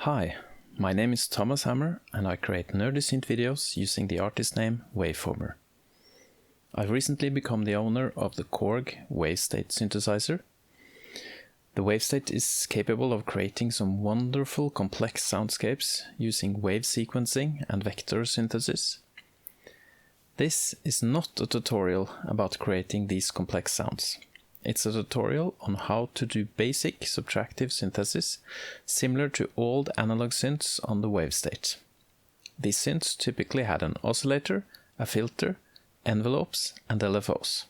Hi, my name is Thomas Hammer and I create nerdy synth videos using the artist name Waveformer. I've recently become the owner of the Korg Wavestate synthesizer. The Wavestate is capable of creating some wonderful complex soundscapes using wave sequencing and vector synthesis. This is not a tutorial about creating these complex sounds. It's a tutorial on how to do basic subtractive synthesis similar to old analog synths on the Wavestate. These synths typically had an oscillator, a filter, envelopes and LFOs.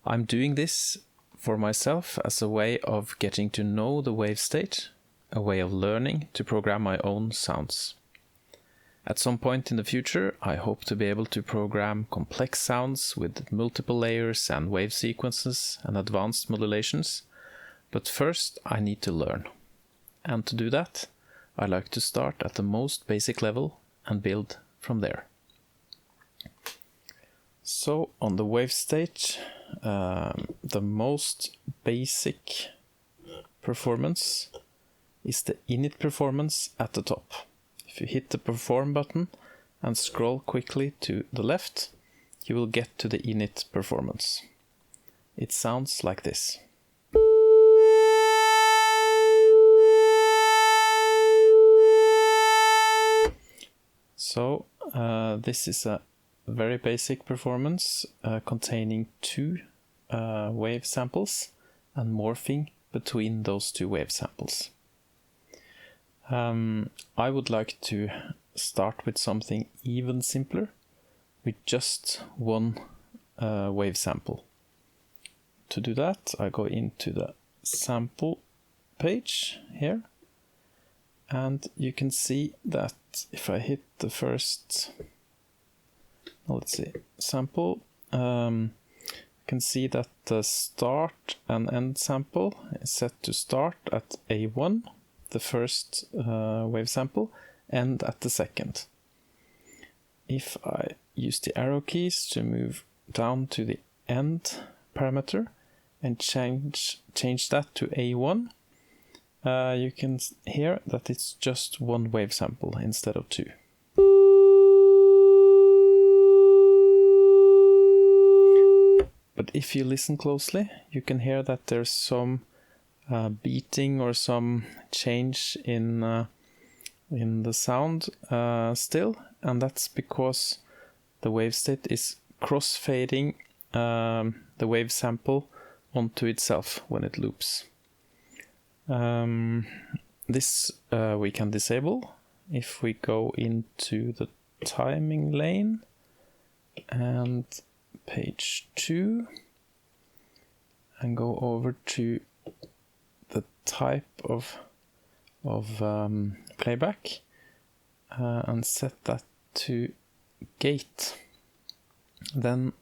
I'm doing this for myself as a way of getting to know the Wavestate, a way of learning to program my own sounds. At some point in the future, I hope to be able to program complex sounds with multiple layers and wave sequences and advanced modulations, but first I need to learn. And to do that, I like to start at the most basic level and build from there. So on the Wavestate, the most basic performance is the Init Performance at the top. If you hit the Perform button and scroll quickly to the left, you will get to the Init Performance. It sounds like this. So this is a very basic performance containing two wave samples and morphing between those two wave samples. I would like to start with something even simpler, with just one wave sample. To do that, I go into the sample page here, and you can see that if I hit the first, sample, you can see that the start and end sample is set to start at A1, the first wave sample, and at the second. If I use the arrow keys to move down to the end parameter and change that to A1, you can hear that it's just one wave sample instead of two. But if you listen closely, you can hear that there's some beating or some change in the sound still, and that's because the Wavestate is cross-fading the wave sample onto itself when it loops. This we can disable if we go into the timing lane and page 2 and go over to the type of playback and set that to gate. Then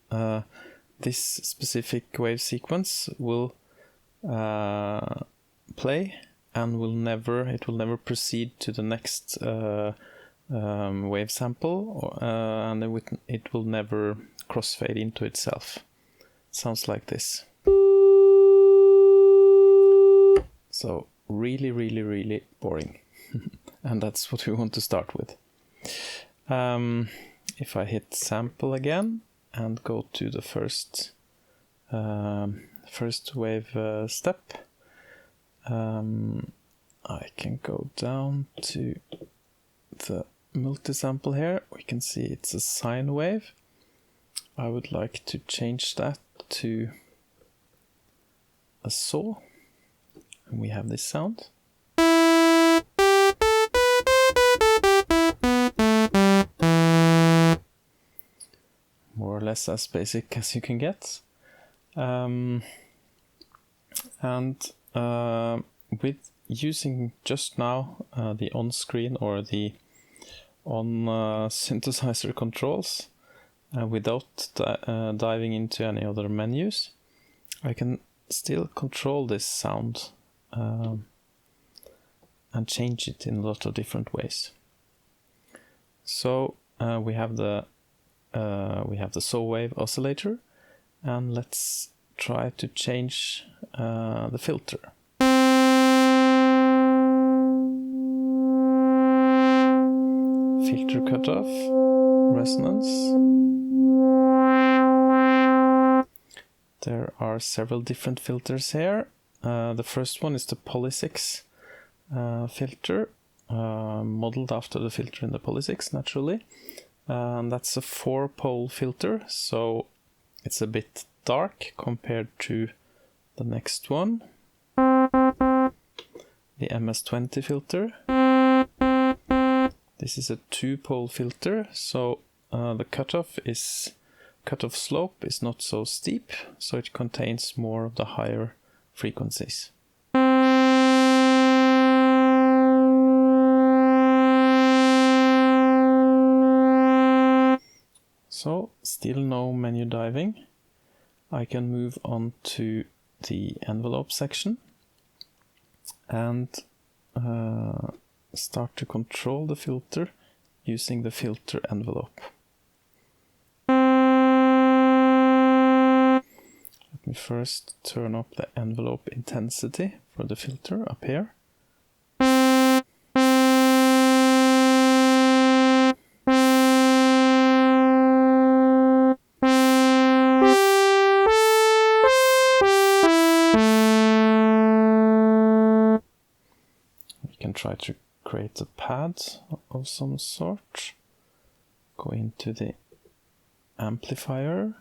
this specific wave sequence will play and it will never proceed to the next wave sample, and it will never crossfade into itself. Sounds like this. So really boring. And that's what we want to start with. If I hit sample again and go to the first wave step, I can go down to the multi-sample here. We can see it's a sine wave. I would like to change that to a saw. And we have this sound. More or less as basic as you can get. With using just now the on-screen or the on synthesizer controls, without diving into any other menus, I can still control this sound and change it in a lot of different ways. So we have the saw wave oscillator, and let's try to change the filter. filter cutoff, resonance. There are several different filters here. The first one is the Poly6 filter, modeled after the filter in the Poly6 naturally. And that's a 4-pole filter, so it's a bit dark compared to the next one, the MS20 filter. This is a 2-pole filter, so the cutoff slope is not so steep, so it contains more of the higher frequencies. So, still no menu diving. I can move on to the envelope section and start to control the filter using the filter envelope. Let me first turn up the envelope intensity for the filter up here. Try to create a pad of some sort. Go into the amplifier,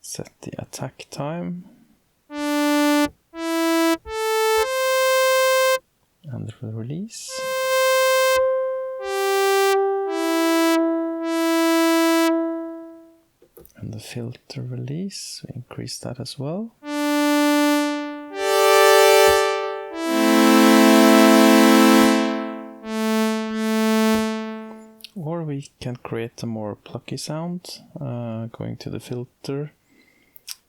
set the attack time, and the release. And the filter release, we increase that as well. Or we can create a more plucky sound, going to the filter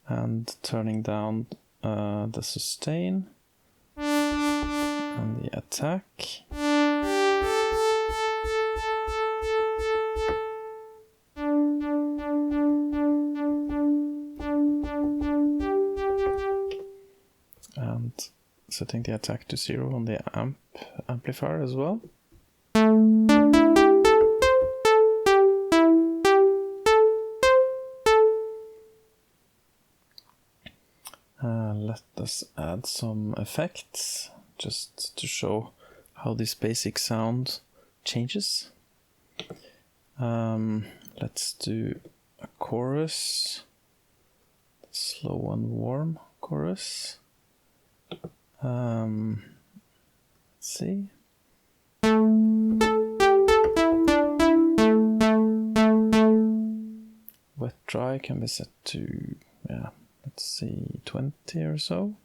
and turning down the sustain and the attack. And setting the attack to 0 on the amplifier as well. Let us add some effects just to show how this basic sound changes. Let's do a chorus, slow and warm chorus. Let's see. Wet dry can be set to, let's see, 20 or so.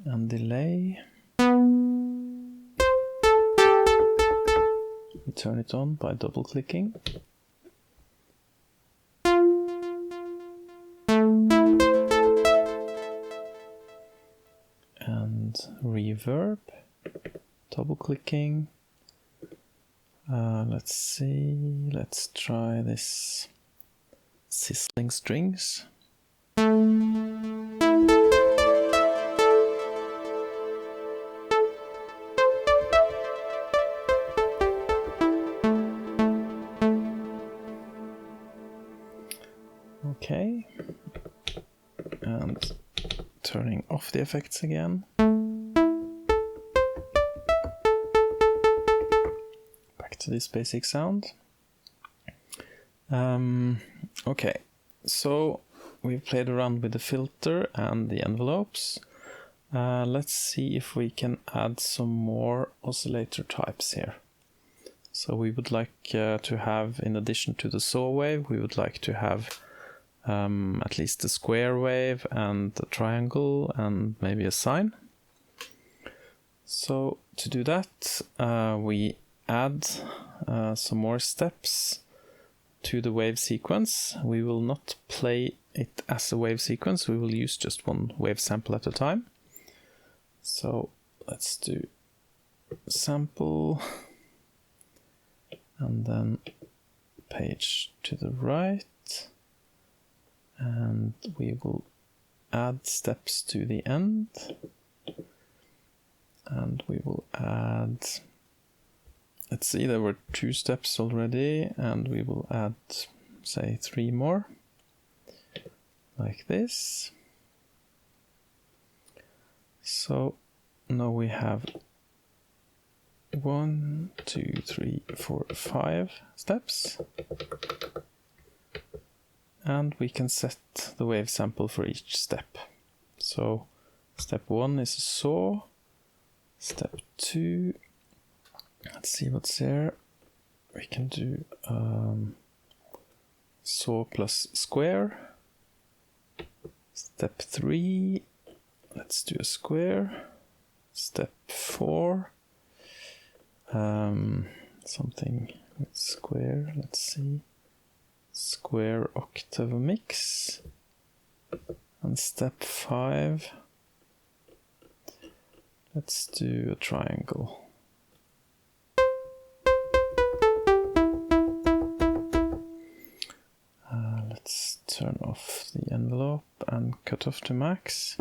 And delay. We turn it on by double clicking. And reverb, double clicking. Let's see, let's try this sizzling strings. Okay, and turning off the effects again. Back to this basic sound. Okay, so we've played around with the filter and the envelopes. Let's see if we can add some more oscillator types here. So we would like to have, in addition to the saw wave, we would like to have at least the square wave and the triangle and maybe a sine. So to do that, we add some more steps to the wave sequence. We will not play it as a wave sequence, we will use just one wave sample at a time. So let's do sample and then page to the right, and we will add steps to the end. and we will add, let's see, there were 2 steps already, and we will add, say, 3 more, like this. So now we have 1, 2, 3, 4, 5 steps. And we can set the wave sample for each step. So step 1 is a saw. Step 2, let's see what's there. We can do saw plus square. Step 3, let's do a square. Step 4, something with square, let's see. Square octave mix. And step 5, let's do a triangle. Let's turn off the envelope and cut off to max.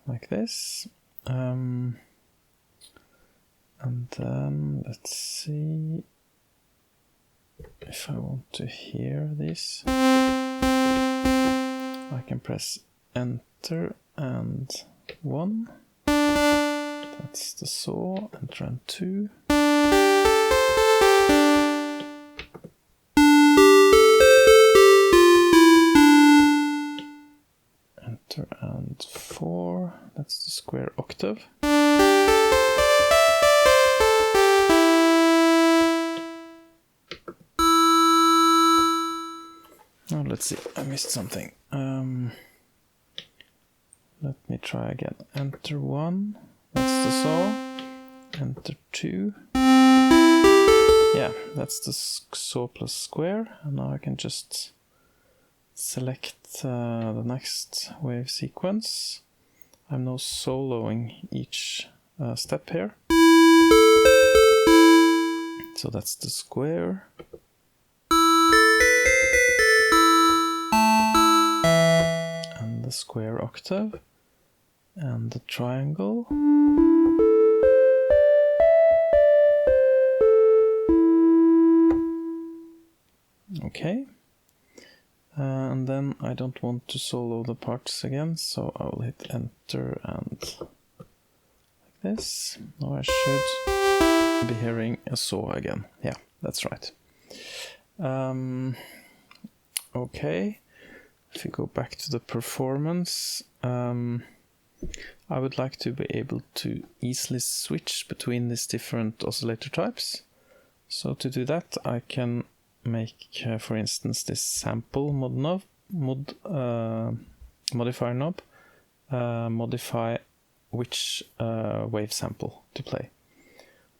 Like this. And then let's see if I want to hear this. I can press enter and 1. That's the saw. Enter and 2. Enter and 4. That's the square octave. Oh, let's see, I missed something. Let me try again. Enter 1, that's the saw. Enter 2. Yeah, that's the saw plus square. And now I can just select the next wave sequence. I'm now soloing each step here. So that's the square. And the square octave. And the triangle. Okay. And then I don't want to solo the parts again, so I will hit enter and like this. Now I should be hearing a saw again. Yeah, that's right. Okay, if you go back to the performance, I would like to be able to easily switch between these different oscillator types. So to do that, I can make, for instance, this sample modifier knob modify which wave sample to play.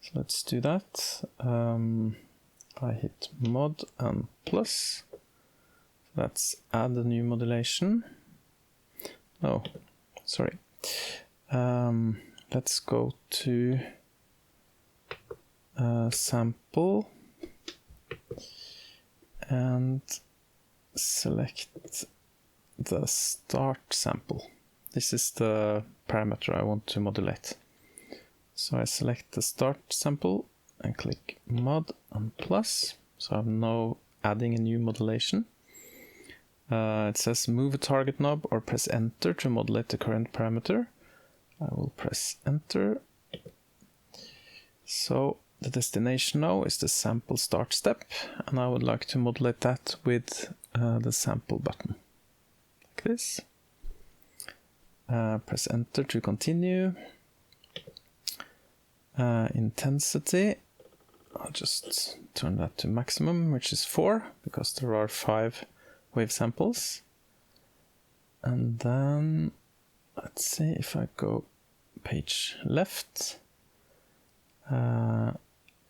So let's do that. I hit mod and plus. Let's add a new modulation. Oh, sorry. Let's go to sample and select the start sample. This is the parameter I want to modulate. So I select the start sample and click mod and plus. So I'm now adding a new modulation. It says move a target knob or press enter to modulate the current parameter. I will press enter. So the destination now is the sample start step, and I would like to modulate that with the sample button, like this. Press enter to continue. Intensity, I'll just turn that to maximum, which is 4, because there are 5 wave samples. And then let's see if I go page left.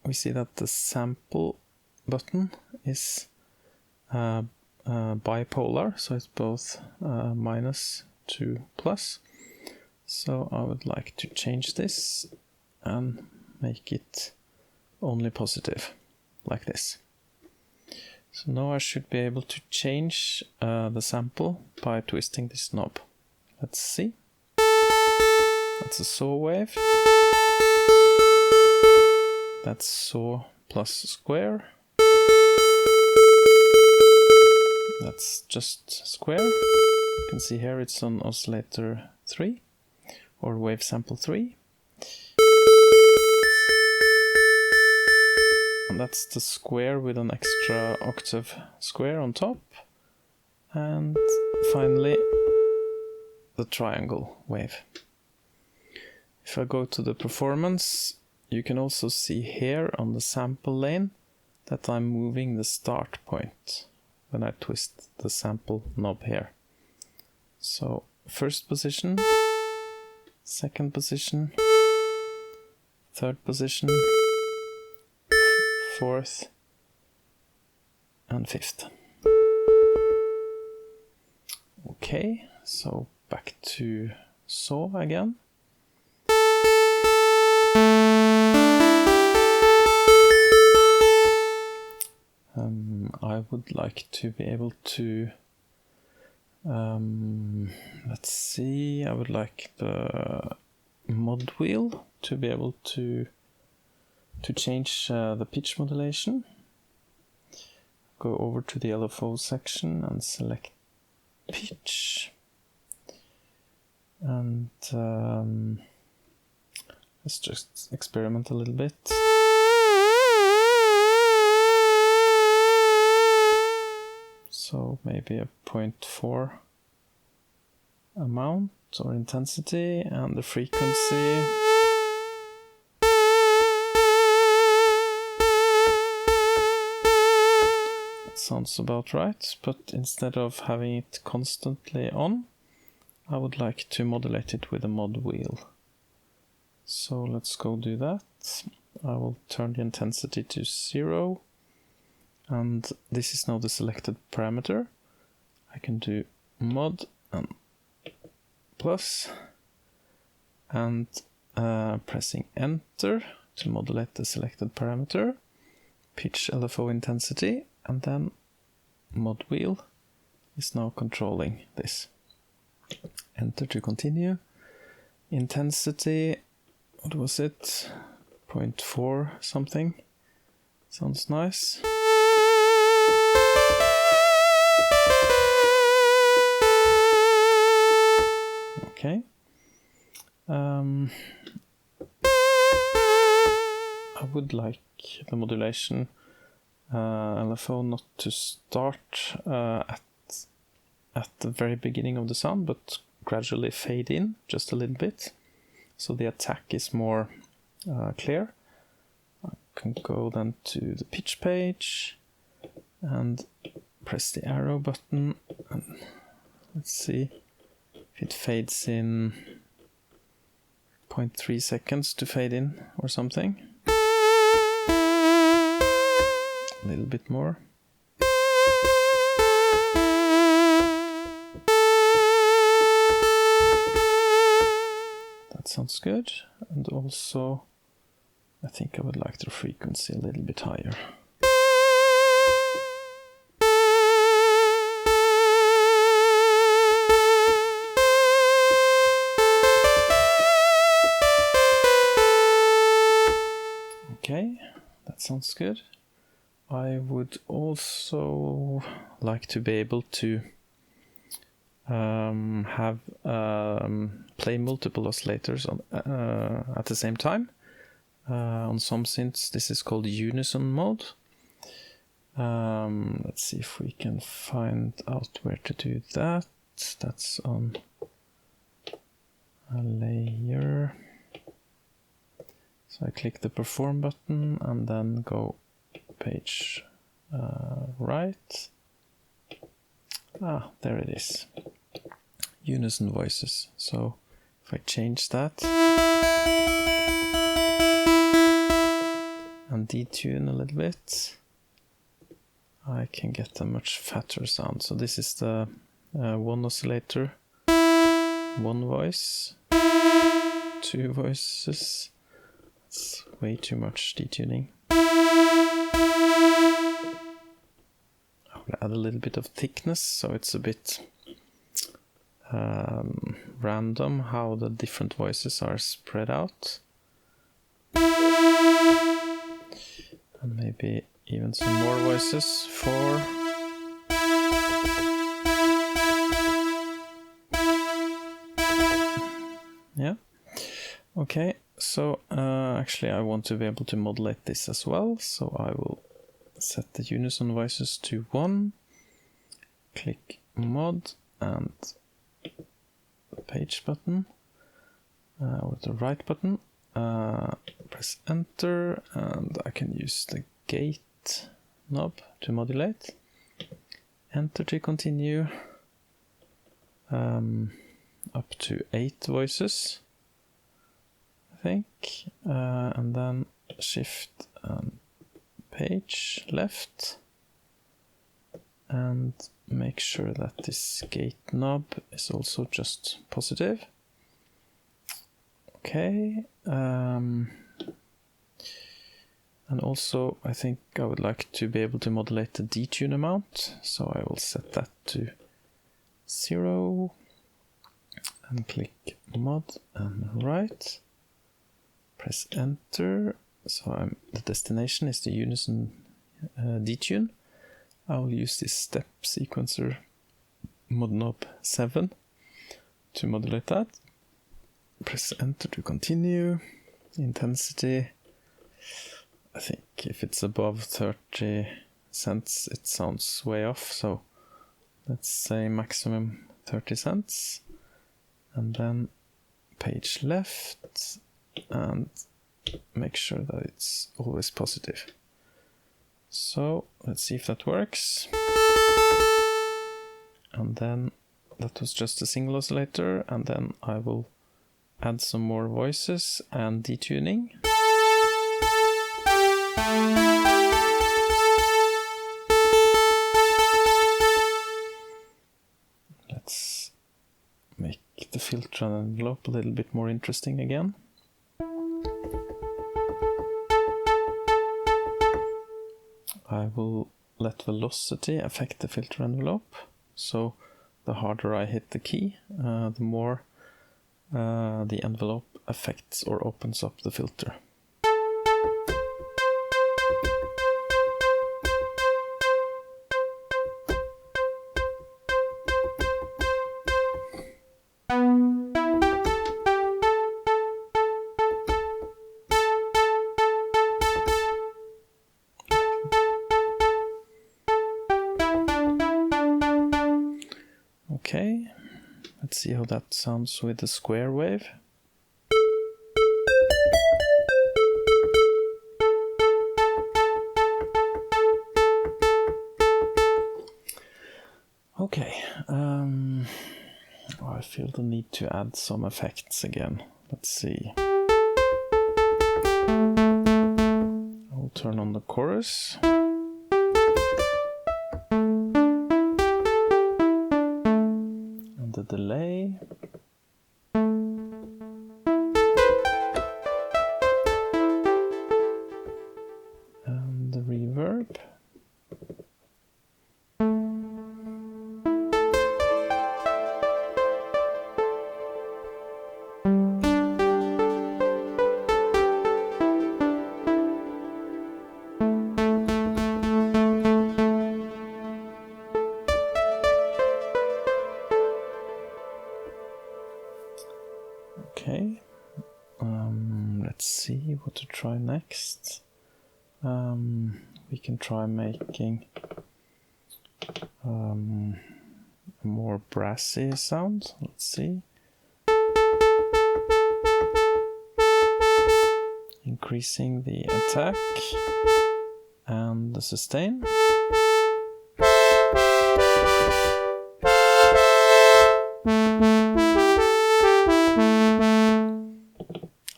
We see that the sample button is bipolar, so it's both minus to plus. So I would like to change this and make it only positive, like this. So now I should be able to change the sample by twisting this knob. Let's see. That's a saw wave. That's saw plus square. That's just square. You can see here it's on oscillator 3 or wave sample 3. And that's the square with an extra octave square on top. And finally the triangle wave. If I go to the performance, you can also see here on the sample lane that I'm moving the start point when I twist the sample knob here. So first position, second position, third position, fourth and fifth. Okay, so back to saw again. I would like to be able to, let's see, I would like the mod wheel to be able to change the pitch modulation. Go over to the LFO section and select pitch. And let's just experiment a little bit. So maybe a 0.4 amount or intensity, and the frequency. That sounds about right, but instead of having it constantly on, I would like to modulate it with a mod wheel. So let's go do that. I will turn the intensity to 0. And this is now the selected parameter. I can do mod and plus and pressing enter to modulate the selected parameter, pitch LFO intensity, and then mod wheel is now controlling this. Enter to continue. Intensity, what was it? 0.4 something. Sounds nice. Okay. I would like the modulation LFO not to start at the very beginning of the sound, but gradually fade in just a little bit, so the attack is more clear. I can go then to the pitch page and press the arrow button, and let's see if it fades in 0.3 seconds to fade in or something. A little bit more. That sounds good. And also, I think I would like the frequency a little bit higher. Okay, that sounds good. I would also like to be able to have play multiple oscillators on, at the same time. On some synths this is called Unison Mode. Let's see if we can find out where to do that. That's on a layer. So I click the perform button and then go page right. Ah, there it is. Unison voices. So if I change that and detune a little bit, I can get a much fatter sound. So this is the one oscillator, one voice, two voices. It's way too much detuning. will add a little bit of thickness so it's a bit random how the different voices are spread out. And maybe even some more voices for yeah. Okay, so actually I want to be able to modulate this as well, so I will set the unison voices to 1, click mod and the page button, or the right button, press enter, and I can use the gate knob to modulate, enter to continue, up to 8 voices I think, and then shift and page left, and make sure that this gate knob is also just positive. Okay, and also I think I would like to be able to modulate the detune amount, so I will set that to 0 and click mod and right, press enter. So the destination is the Unison detune. I will use this step sequencer mod knob 7 to modulate that. Press enter to continue. Intensity, I think if it's above 30 cents it sounds way off, so let's say maximum 30 cents. And then page left, and make sure that it's always positive. So let's see if that works. And then that was just a single oscillator, and then I will add some more voices and detuning. Let's make the filter and envelope a little bit more interesting again. I will let velocity affect the filter envelope, so the harder I hit the key, the more the envelope affects or opens up the filter. Okay, let's see how that sounds with the square wave. Okay, I feel the need to add some effects again. Let's see. I'll turn on the chorus. The delay, and the reverb, okay, let's see what to try next. We can try making a more brassy sound. Let's see. Increasing the attack and the sustain.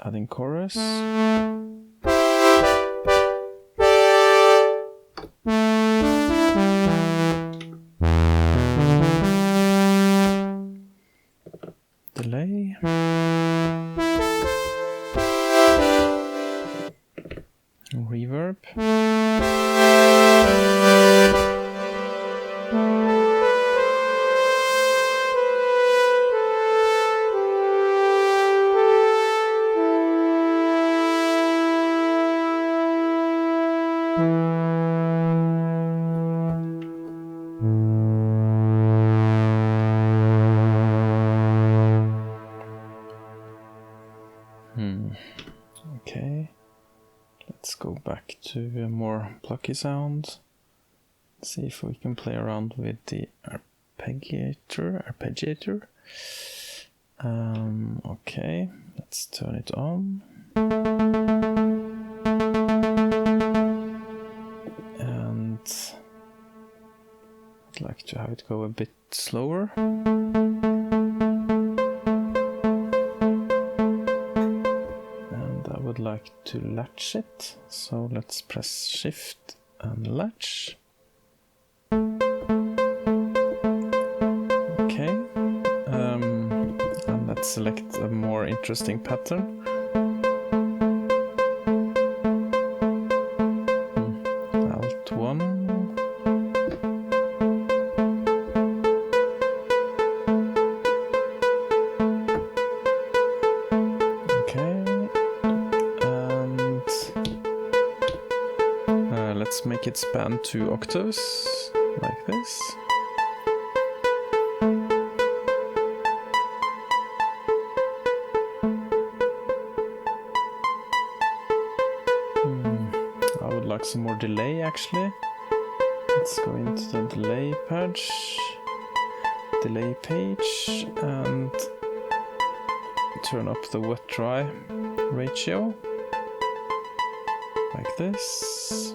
Adding chorus. Delay. Reverb. to a more plucky sound. See if we can play around with the arpeggiator. Okay, let's turn it on. And I'd like to have it go a bit slower. And I would like to latch it, so let's press Shift and latch. Okay, and let's select a more interesting pattern. Alt 1. Let's make it span 2 octaves, like this. I would like some more delay actually. Let's go into the delay page and turn up the wet-dry ratio, like this.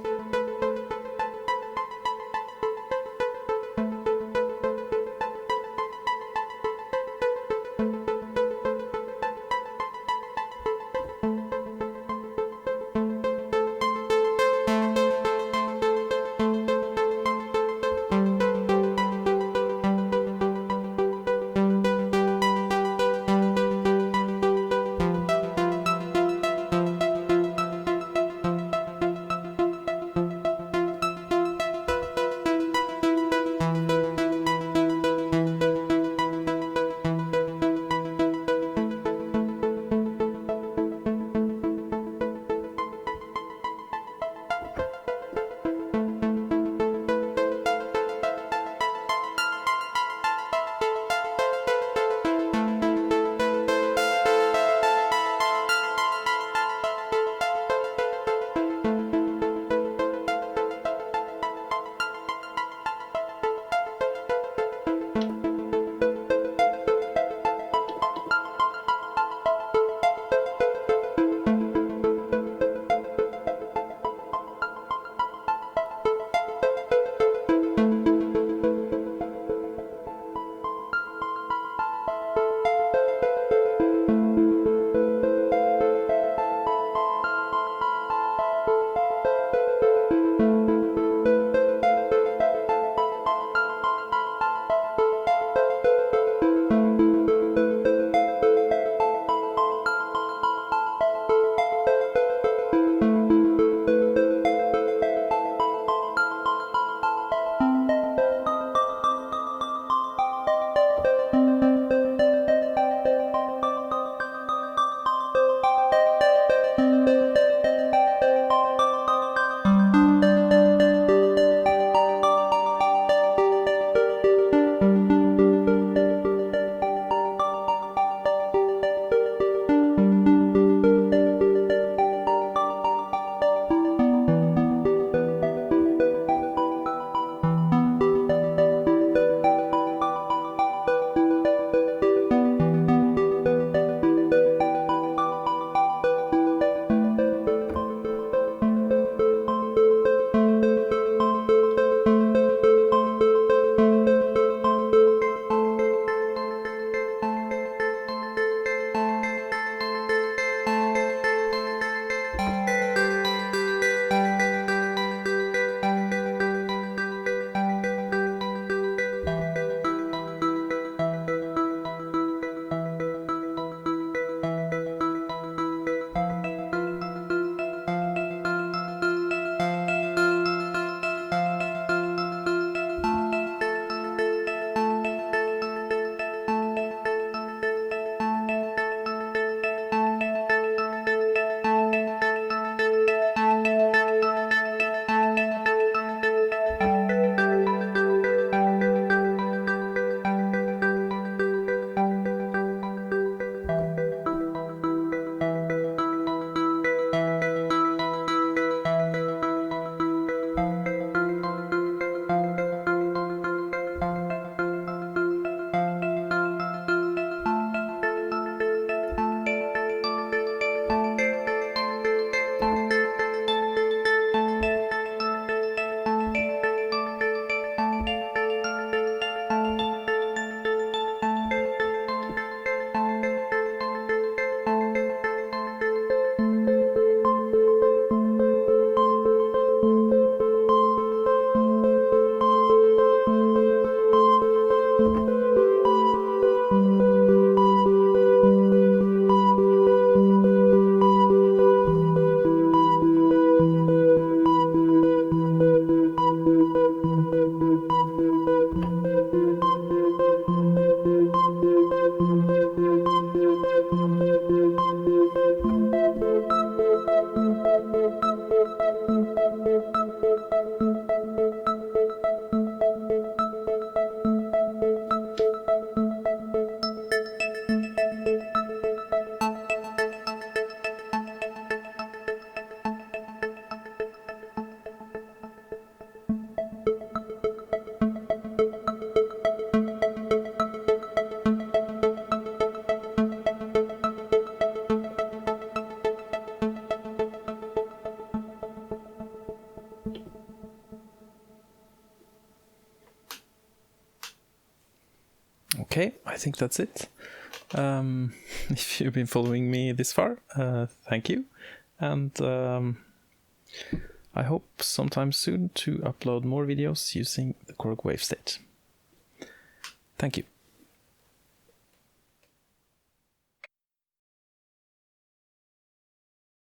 Okay, I think that's it. If you've been following me this far, thank you. And I hope sometime soon to upload more videos using the Korg Wavestate. Thank you.